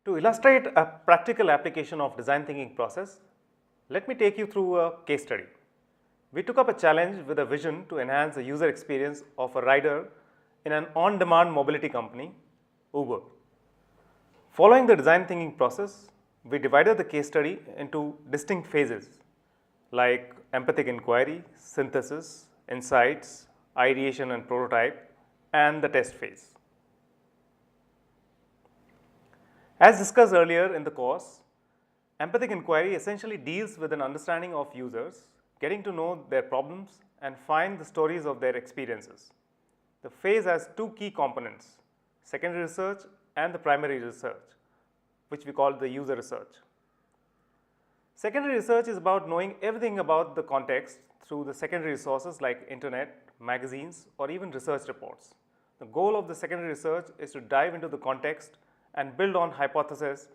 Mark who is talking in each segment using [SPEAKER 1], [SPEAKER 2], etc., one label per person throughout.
[SPEAKER 1] To illustrate a practical application of design thinking process, let me take you through a case study. We took up a challenge with a vision to enhance the user experience of a rider in an on-demand mobility company, Uber. Following the design thinking process, we divided the case study into distinct phases like empathic inquiry, synthesis, insights, ideation and prototype, and the test phase. As discussed earlier in the course, empathic inquiry essentially deals with an understanding of users, getting to know their problems and find the stories of their experiences. The phase has two key components, secondary research and the primary research, which we call the user research. Secondary research is about knowing everything about the context through the secondary resources like internet, magazines, or even research reports. The goal of the secondary research is to dive into the context and build on hypotheses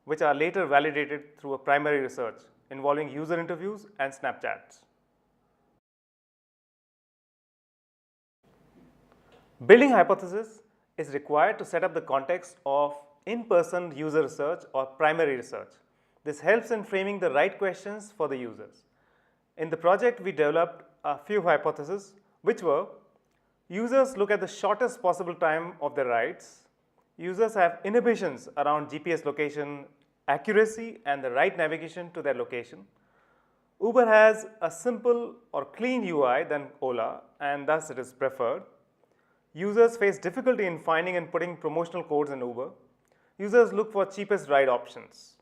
[SPEAKER 1] which are later validated through a primary research involving user interviews and Snapchats. Building hypothesis is required to set up the context of in-person user research or primary research. This helps in framing the right questions for the users. In the project, we developed a few hypotheses which were: users look at the shortest possible time of their rides, users have inhibitions around GPS location accuracy and the right navigation to their location, Uber has a simple or clean UI than Ola and thus it is preferred, users face difficulty in finding and putting promotional codes in Uber, users look for cheapest ride options.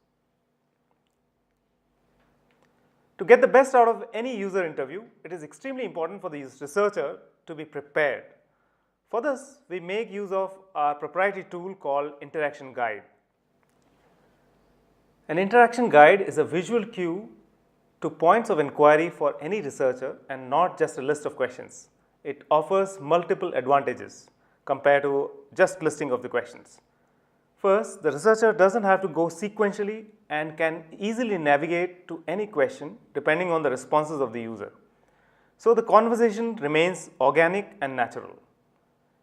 [SPEAKER 1] To get the best out of any user interview, it is extremely important for the researcher to be prepared. For this, we make use of our proprietary tool called Interaction Guide. An interaction guide is a visual cue to points of inquiry for any researcher and not just a list of questions. It offers multiple advantages compared to just listing of the questions. First, the researcher doesn't have to go sequentially and can easily navigate to any question depending on the responses of the user. So the conversation remains organic and natural.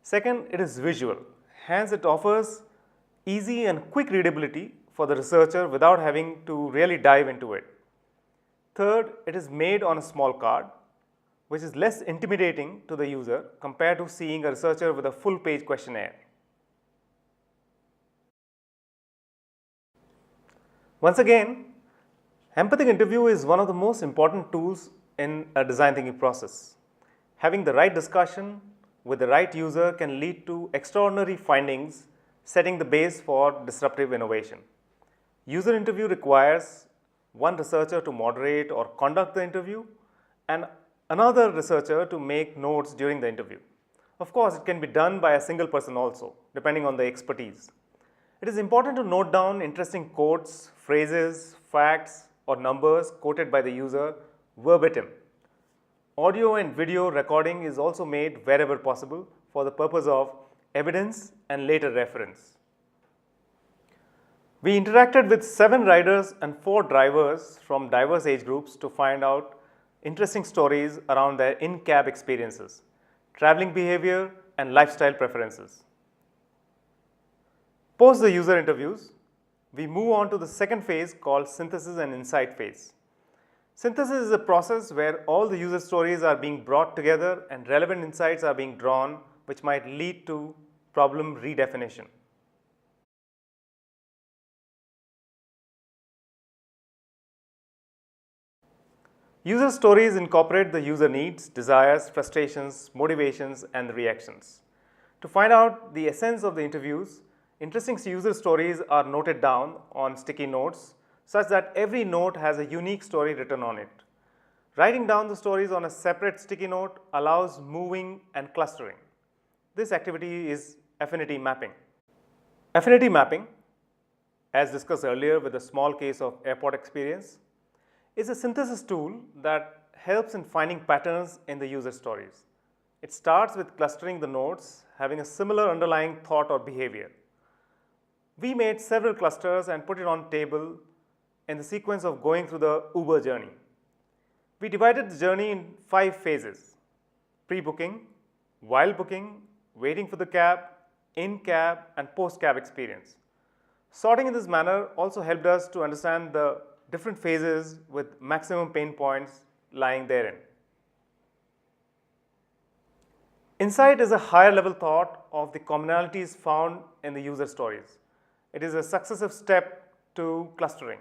[SPEAKER 1] Second, it is visual, hence it offers easy and quick readability for the researcher without having to really dive into it. Third, it is made on a small card, which is less intimidating to the user compared to seeing a researcher with a full-page questionnaire. Once again, empathic interview is one of the most important tools in a design thinking process. Having the right discussion with the right user can lead to extraordinary findings, setting the base for disruptive innovation. User interview requires one researcher to moderate or conduct the interview and another researcher to make notes during the interview. Of course, it can be done by a single person also, depending on the expertise. It is important to note down interesting quotes, phrases, facts, or numbers quoted by the user verbatim. Audio and video recording is also made wherever possible for the purpose of evidence and later reference. We interacted with 7 riders and 4 drivers from diverse age groups to find out interesting stories around their in-cab experiences, traveling behavior, and lifestyle preferences. Post the user interviews, we move on to the second phase called synthesis and insight phase. Synthesis is a process where all the user stories are being brought together and relevant insights are being drawn, which might lead to problem redefinition. User stories incorporate the user needs, desires, frustrations, motivations, and reactions. To find out the essence of the interviews, interesting user stories are noted down on sticky notes such that every note has a unique story written on it. Writing down the stories on a separate sticky note allows moving and clustering. This activity is affinity mapping. Affinity mapping, as discussed earlier with a small case of airport experience, is a synthesis tool that helps in finding patterns in the user stories. It starts with clustering the nodes having a similar underlying thought or behavior. We made several clusters and put it on table in the sequence of going through the Uber journey. We divided the journey in 5 phases: pre-booking, while booking, waiting for the cab, in-cab, and post-cab experience. Sorting in this manner also helped us to understand the different phases with maximum pain points lying therein. Insight is a higher level thought of the commonalities found in the user stories. It is a successive step to clustering.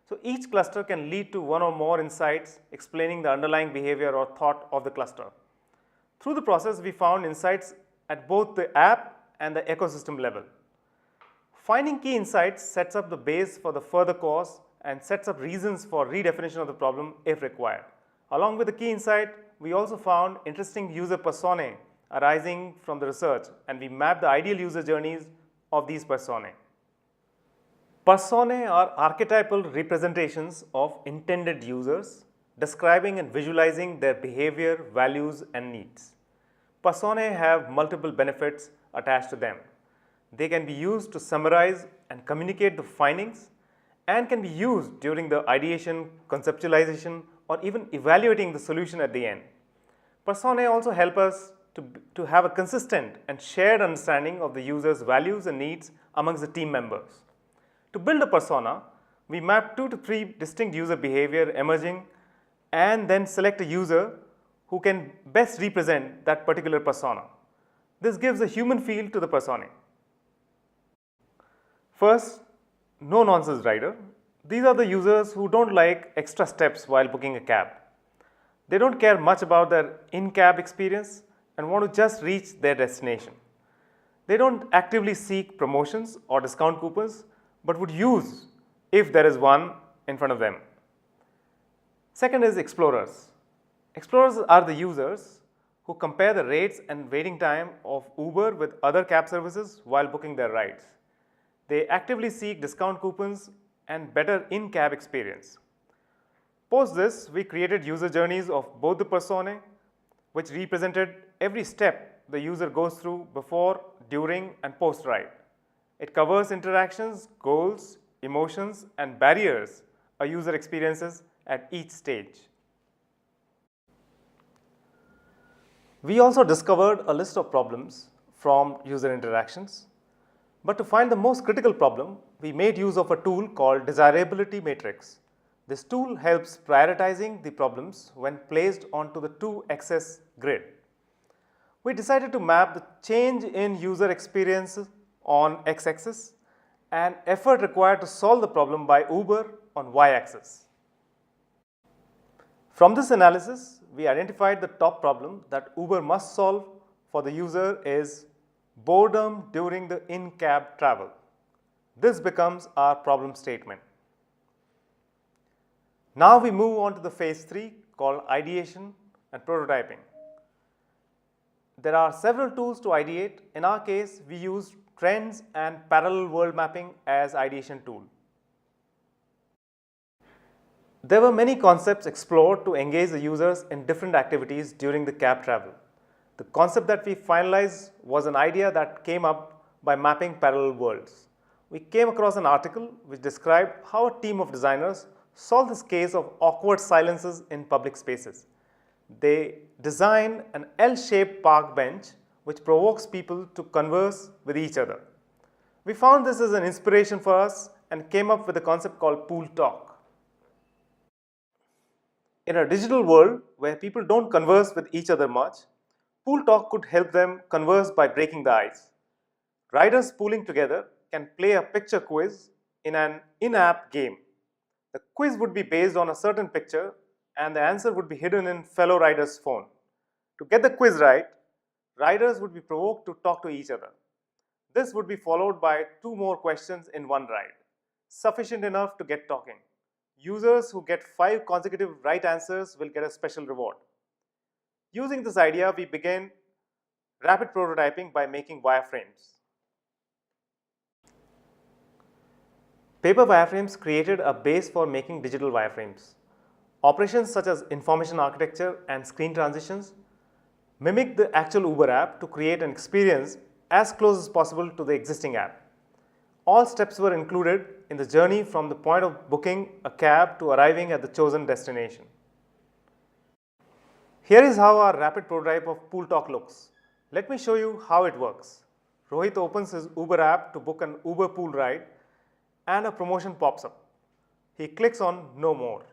[SPEAKER 1] So each cluster can lead to one or more insights explaining the underlying behavior or thought of the cluster. Through the process, we found insights at both the app and the ecosystem level. Finding key insights sets up the base for the further course and sets up reasons for redefinition of the problem if required. Along with the key insight, we also found interesting user personae arising from the research, and we mapped the ideal user journeys of these personae. Personae are archetypal representations of intended users, describing and visualizing their behavior, values, and needs. Personae have multiple benefits attached to them. They can be used to summarize and communicate the findings and can be used during the ideation, conceptualization, or even evaluating the solution at the end. Personae also help us to have a consistent and shared understanding of the user's values and needs amongst the team members. To build a persona, we map 2 to 3 distinct user behavior emerging and then select a user who can best represent that particular persona. This gives a human feel to the personae. First, no-nonsense rider. These are the users who don't like extra steps while booking a cab. They don't care much about their in-cab experience and want to just reach their destination. They don't actively seek promotions or discount coupons, but would use if there is one in front of them. Second is explorers. Explorers are the users who compare the rates and waiting time of Uber with other cab services while booking their rides. They actively seek discount coupons and better in-cab experience. Post this, we created user journeys of both the personae, which represented every step the user goes through before, during, and post-ride. It covers interactions, goals, emotions, and barriers a user experiences at each stage. We also discovered a list of problems from user interactions. But to find the most critical problem, we made use of a tool called Desirability Matrix. This tool helps prioritizing the problems when placed onto the 2-axis grid. We decided to map the change in user experience on x-axis and effort required to solve the problem by Uber on y-axis. From this analysis, we identified the top problem that Uber must solve for the user is boredom during the in-cab travel. This becomes our problem statement. Now we move on to the phase 3 called ideation and prototyping. There are several tools to ideate. In our case, we used trends and parallel world mapping as ideation tool. There were many concepts explored to engage the users in different activities during the cab travel. The concept that we finalized was an idea that came up by mapping parallel worlds. We came across an article which described how a team of designers solved this case of awkward silences in public spaces. They designed an L-shaped park bench which provokes people to converse with each other. We found this as an inspiration for us and came up with a concept called pool talk. In a digital world where people don't converse with each other much, pool talk could help them converse by breaking the ice. Riders pooling together can play a picture quiz in an in-app game. The quiz would be based on a certain picture and the answer would be hidden in fellow riders' phone. To get the quiz right, riders would be provoked to talk to each other. This would be followed by 2 more questions in one ride, sufficient enough to get talking. Users who get 5 consecutive right answers will get a special reward. Using this idea, we began rapid prototyping by making wireframes. Paper wireframes created a base for making digital wireframes. Operations such as information architecture and screen transitions mimic the actual Uber app to create an experience as close as possible to the existing app. All steps were included in the journey from the point of booking a cab to arriving at the chosen destination. Here is how our rapid prototype of Pool Talk looks. Let me show you how it works. Rohit opens his Uber app to book an UberPool ride and a promotion pops up. He clicks on No More.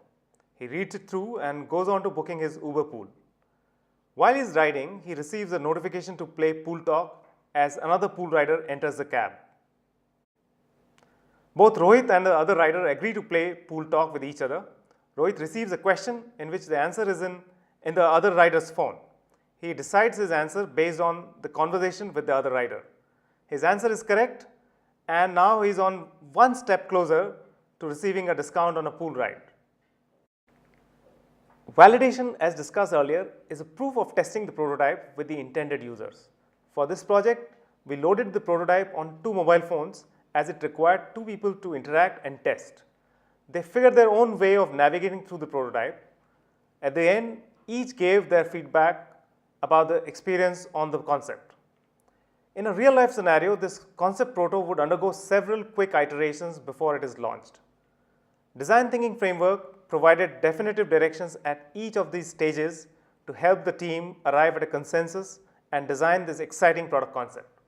[SPEAKER 1] He reads it through and goes on to booking his UberPool. While he's riding, he receives a notification to play Pool Talk as another pool rider enters the cab. Both Rohit and the other rider agree to play Pool Talk with each other. Rohit receives a question in which the answer is in the other rider's phone. He decides his answer based on the conversation with the other rider. His answer is correct, and now he's on one step closer to receiving a discount on a pool ride. Validation, as discussed earlier, is a proof of testing the prototype with the intended users. For this project, we loaded the prototype on 2 mobile phones as it required 2 people to interact and test. They figured their own way of navigating through the prototype. At the end, each gave their feedback about the experience on the concept. In a real-life scenario, this concept proto would undergo several quick iterations before it is launched. Design thinking framework provided definitive directions at each of these stages to help the team arrive at a consensus and design this exciting product concept.